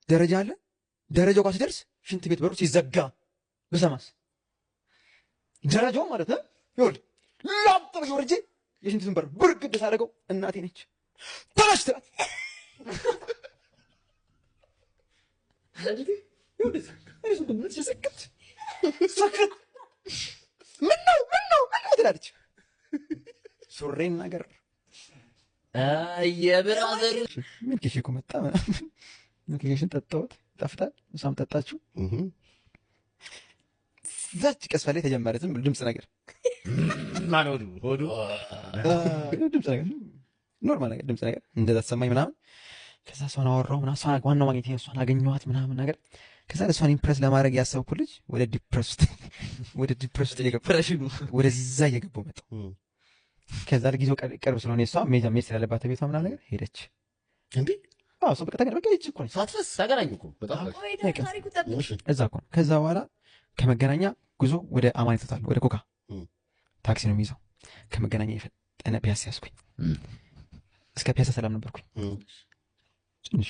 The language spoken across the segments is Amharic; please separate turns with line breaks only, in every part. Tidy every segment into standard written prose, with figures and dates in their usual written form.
ደረጃ አለ። ደረጃው ጋር ሲደርስ ሽንት ቤት በሩ ሲዘጋ በሰማስ ደረጃው ማለት ነው። ይኸውልህ ላምጥ ብዬ ወርጄ የሽንት ቤቱን በር ብርግድ ሳደርገው እናቴ ነች። ተነሽ ትላት ምነው ትላለች። ሱሬን ነገር
የብራዘር
ሚልክሽ እኮ መጣ ምናምን ሚልክሽን ጠጣሁት፣ ይጣፍጣል። እሷም ጠጣችሁ። እዛች ቀስፋ ላይ ተጀመረ ዝም ብሎ ድምፅ ነገር
ማን ሆዱ
ድምፅ ነገር ኖርማል ነገር ድምፅ ነገር እንደዛ ተሰማኝ ምናምን። ከዛ እሷን አወራሁ ምናምን እሷን ዋናው ማግኘት እሷን አገኘኋት ምናምን ነገር። ከዛ እሷን ኢምፕረስ ለማድረግ ያሰብኩ ልጅ ወደ ዲፕረስ ውስጥ ወደዛ እየገባሁ መጣሁ። ከዛ ለጊዜው ቅርብ ስለሆነ እሷ ሜድ ስላለባት ቤቷ ምናምን ነገር ሄደች።
እንዴ
እሷ በቃ ተገናኘ። በቃ ሄደች እኮ ነች
ሳትፈስ ተገናኙ እኮ በጣም
እዛ እኮ ነው። ከዛ በኋላ ከመገናኛ ጉዞ ወደ አማን ይቶታል፣ ወደ ኮካ ታክሲ ነው የሚይዘው። ከመገናኛ የፈጠነ ፒያሳ ያስኩኝ። እስከ ፒያሳ ሰላም ነበርኩኝ። ትንሽ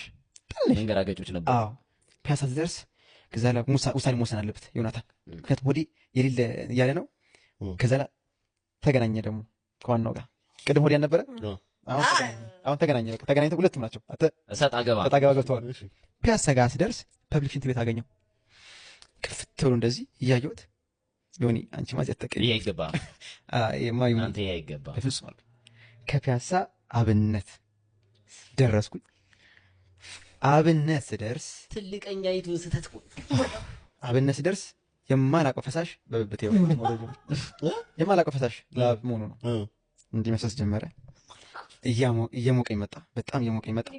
መንገራገጮች ነበር።
አዎ ፒያሳ ሲደርስ ከዛ ላይ ውሳኔ መወሰን አለበት ዮናታን፣ ምክንያቱም ወዲህ የሌለ እያለ ነው። ከዛ ላይ ተገናኘ ደግሞ ከዋናው ጋር ቅድም ወዲያ ነበረ። አሁን ተገናኘ። በቃ ተገናኝተው ሁለቱም ናቸው
እሰጥ አገባ
ገብተዋል። ፒያሳ ጋር ሲደርስ ፐብሊክ ሽንት ቤት አገኘው። ክፍት ብሎ እንደዚህ እያየሁት ዮኒ አንቺ ማዚ አትጠቀኝ
ይሄ ይገባ አንተ ይሄ ይገባ
በፍጹም አልኩ። ከፒያሳ አብነት ደረስኩኝ። አብነት ስደርስ
ትልቀኛይቱ ስተት
አብነት ስደርስ የማላውቀው ፈሳሽ በብብቴ የማላውቀው ፈሳሽ ላብ መሆኑ ነው እንዲህ መሰስ ጀመረ። እየሞቀኝ መጣ፣ በጣም እየሞቀኝ መጣ።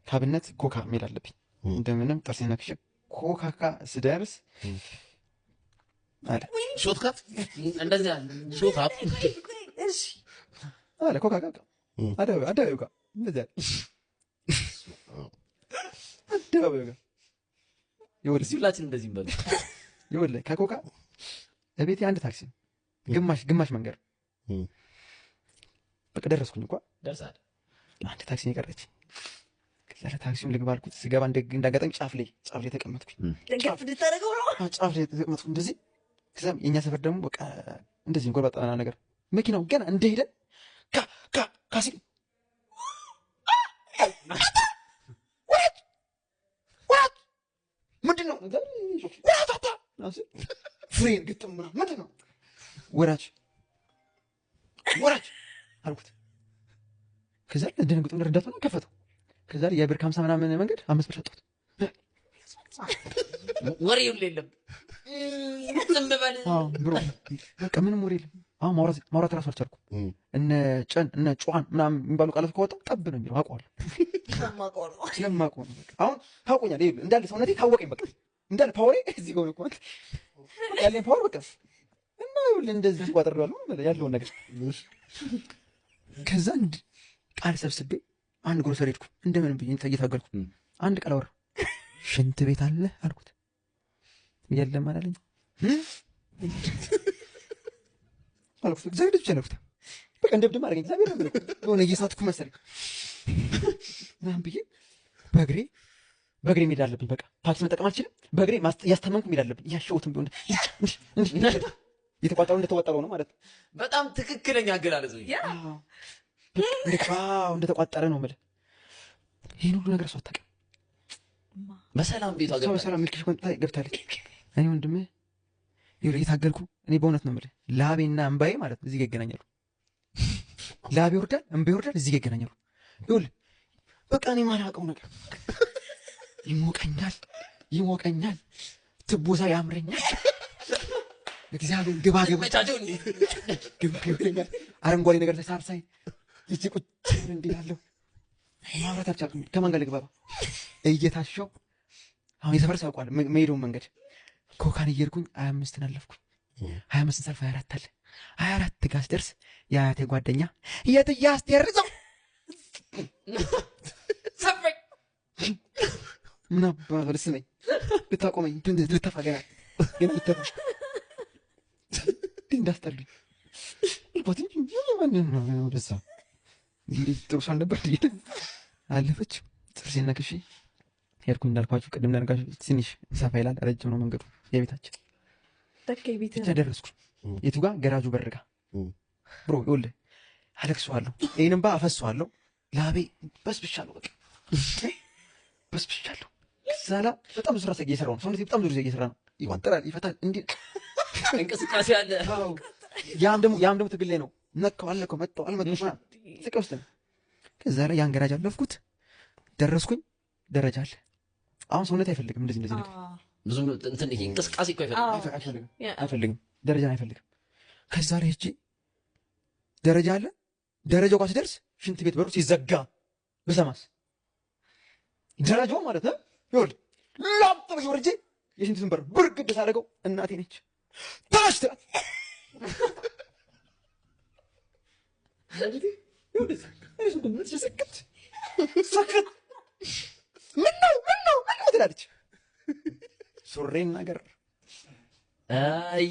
ከአብነት ኮካ መሄድ አለብኝ እንደምንም ጥርሴን ነክሼ ኮካካ ስደርስ አለ
ሾትካት እንደዚህ ሾትካት
አለ ኮካካ አደባባዩ ጋር እንደዚህ አደባባዩ ጋር
ይኸውልህ ሁላችን እንደዚህ እንበል።
ይኸውልህ ከኮካ እቤቴ አንድ ታክሲ ግማሽ መንገድ በቃ ደረስኩኝ። እንኳን
ደርሳል።
አንድ ታክሲ የቀረች። ከዛ ለታክሲውን ልግባ አልኩት። ስገባ እንዳጋጣሚ ጫፍ ላይ ተቀመጥኩኝ።
ደገፍ ልታደርገው ነው።
ጫፍ ላይ ተቀመጥኩኝ እንደዚህ። ከዛም የእኛ ሰፈር ደግሞ በቃ እንደዚህ ጎርባጣና ነገር መኪናው ገና እንደሄደ ካሲ ምንድን ነው ፍሬን ግጥም ምንድን ነው ወራጅ አልኩት። ከዛ ደንግጦ ረዳቱ ነው ከፈተው። ከዛ የብር 50 ምናምን መንገድ 5 ብር ሰጠሁት።
ወሬ የለም ዝም በል
ብሮ በቃ ምንም ወሬ የለም። አሁን ማውራት እራሱ አልቻልኩም። እነ ጨዋን ምናምን የሚባሉ ቃላት ከወጣ ጠብ ነው የሚለው አውቀዋለሁ። ስለማውቀው ነው በቃ አሁን ታውቆኛል። ይኸውልህ እንዳለ ሰውነቴ ታወቀኝ። በቃ እንዳለ ፓወሬ እዚህ ጋር ነው እኮ ያለኝ ፓወር በቃ እና ይኸውልህ እንደዚህ ቋጥሬዋለሁ ያለውን ነገር። ከዛ ቃል ሰብስቤ አንድ ግሮሰሪ ሄድኩ። እንደምንም ብዬ እየታገልኩ አንድ ቃል አወራሁ። ሽንት ቤት አለ አልኩት። የለም አላለኝ አልኩት። እግዚአብሔር ብቻ ነው በቃ እንደብድም አደረገኝ። እግዚአብሔር ነው የሆነ እየሳትኩ መሰለኝ ምናምን ብዬ በእግሬ መሄድ አለብኝ። በቃ ታክሲ መጠቀም አልችልም። በእግሬ ያስተመምኩ መሄድ አለብኝ። እያሸሁትም ቢሆን እየተቋጠሩ እንደተቋጠረው ነው ማለት ነው።
በጣም ትክክለኛ አገላለጽ ነው።
እንደተቋጠረ ነው የምልህ። ይህን ሁሉ ነገር ሰው አታውቅም።
በሰላም ቤቷ
በሰላም ሚልክሽ ቆንጣ ገብታለች። እኔ ወንድምህ እየታገልኩ እኔ በእውነት ነው የምልህ ላቤና እንባዬ ማለት ነው እዚህ ጋር ይገናኛሉ። ላቤ ይወርዳል፣ እንባዬ ይወርዳል፣ እዚህ ጋር ይገናኛሉ። ይኸውልህ በቃ እኔ የማላውቀው ነገር ይሞቀኛል፣ ትቦዛ ያምረኛል። እግዚአብሔር ግባ ይለኛል። አረንጓዴ ነገር ሳርሳይ ይቺ ቁጭ እንዲህ ያለው ማውራት አልቻልኩም። ከማን ጋር ልግባባ እየታሸው አሁን የሰፈር ሰው ያውቀዋል መሄደውን መንገድ ኮካን እየሄድኩኝ 25ን አለፍኩኝ። 25ን ሰልፍ 24 አለ 24 ጋር ስደርስ የአያቴ ጓደኛ የትዬ አስቴር እዛው
ሰፈኝ
ምን አባቱ ልስመኝ ልታቆመኝ ልተፋ ገና ልተፋ እንዳስጠሉኝ ልቦት ማንን ነው ወደዛ ጥሩ ሰው አልነበር። አለፈች ጥርሴን ነክሼ ሄድኩኝ። እንዳልኳችሁ ቅድም እንዳልኳችሁ ትንሽ ሰፋ ይላል፣ ረጅም ነው መንገዱ የቤታችን። ብቻ ደረስኩ። የቱ ጋር? ገራጁ በር ጋ ብሮ። ይኸውልህ አለቅሰዋለሁ፣ ይህንም አፈሰዋለሁ። ላቤ በስብሻለሁ፣ በቃ በስብሻለሁ። ከዛ በጣም ብዙ ስራ እየሰራሁ ነው። ሰውነቴ በጣም ብዙ ጊዜ እየሰራ ነው። ይዋጠራል፣ ይፈታል፣ እንዲህ
እንቅስቃሴ አለ።
ያም ደግሞ ትግል ላይ ነው። ነካው አልነካው፣ መጣው አልመጣው ስቃይ ውስጥ ነው። ከዛ ላይ ያን ገራጅ አለፍኩት፣ ደረስኩኝ። ደረጃ አለ። አሁን ሰውነቴ አይፈልግም እንደዚህ ነገር
ብዙ እንትን ይሄ እንቅስቃሴ እኮ
አይፈልግም፣ ደረጃን አይፈልግም። ከዛ ላይ ሂጅ ደረጃ አለ። ደረጃው ጋር ስደርስ ሽንት ቤት በሩ ሲዘጋ በሰማስ ደረጃው ማለት ነው። ይኸውልህ ላምጥ ብዬ ወርጄ የሽንቱን በር ብርግድ ሳደርገው እናቴ ነች። ታሽ ትላት ሰክት ምነው ትላለች። ሱሬን ነገር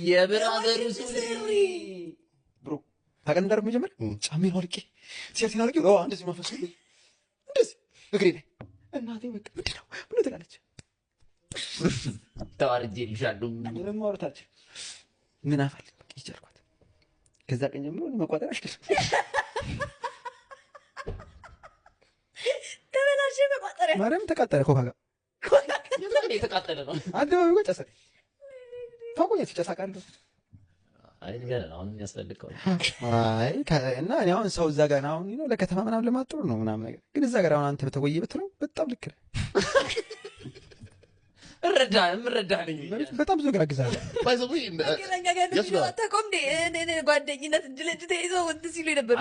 የብራዘሩ ሱሪ
ብሮ ታውቃለህ እንዳደረግ መጀመሪያ ጫሜን አውልቄ ቲሸርቴን አውልቄ እንደዚህ ማፈሱ እንደዚህ እግሬ ላይ እናቴ በቃ ምንድነው ትላለች።
ተዋርጄ ልሻለሁ
ምንም ማውራት አልችልም። ምን አፋል በቃ ይቻልኳት። ከዛ ቀን ጀምሮ መቋጠር አልችልም።
ተበላሽ መቋጠሪያ
ማርያም ተቃጠለ። ኮካ ጋር
የተቃጠለ ነው።
አደባባይ ጋር ጨሰ። ታውቆኛለች ጨሳቃለሁ።
አይ ነገር ነው አሁን የሚያስፈልገው።
አይ እና እኔ አሁን ሰው እዛ ጋር አሁን ነው ለከተማ ምናምን ለማጥሩ ነው ምናምን ነገር ግን እዛ ጋር አሁን አንተ በተወየ ብትለው በጣም ልክ ነህ።
እምረዳህ ነኝ።
በጣም ብዙ ነገር አግዛለሁ።
ጓደኝነት እጅ ለእጅ ተይዘው እንትን ሲሉ ነበር።